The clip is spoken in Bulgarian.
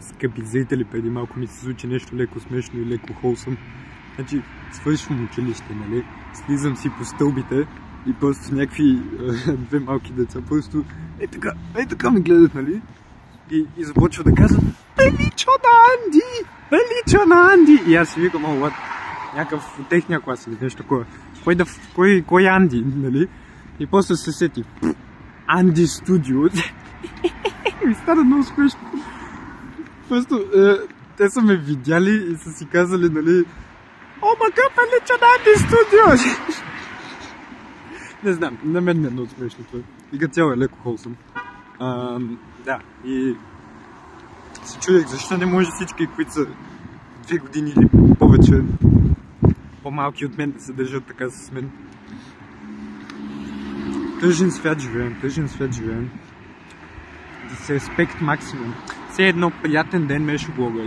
скъпи зрители, преди малко ми се случи нещо леко смешно и леко холсъм. Значи, свършвам училище, нали? Слизам си по стълбите и просто някакви две малки деца просто е така ме гледат, нали? И започва да казват: "Прилича на Анди! Прилича на Анди!" И аз си викам: "О, what?" Някакъв от техния клас или нещо такова. Кой Анди, нали? И после се сети: "Анди Студио." Ми стана много смешно. Просто те са ме видяли и са си казали, нали: "О, мака, прилича на Анди Студио!" Не знам, на мен не е много смешно това. И като цяло е леко холсъм. Да, и се чудех защо не може всички, които са 2 години или повече по-малки от мен, да се държат така с мен. Тъжен свят живеем. Disrespect максимум. Все едно приятен ден беше влога.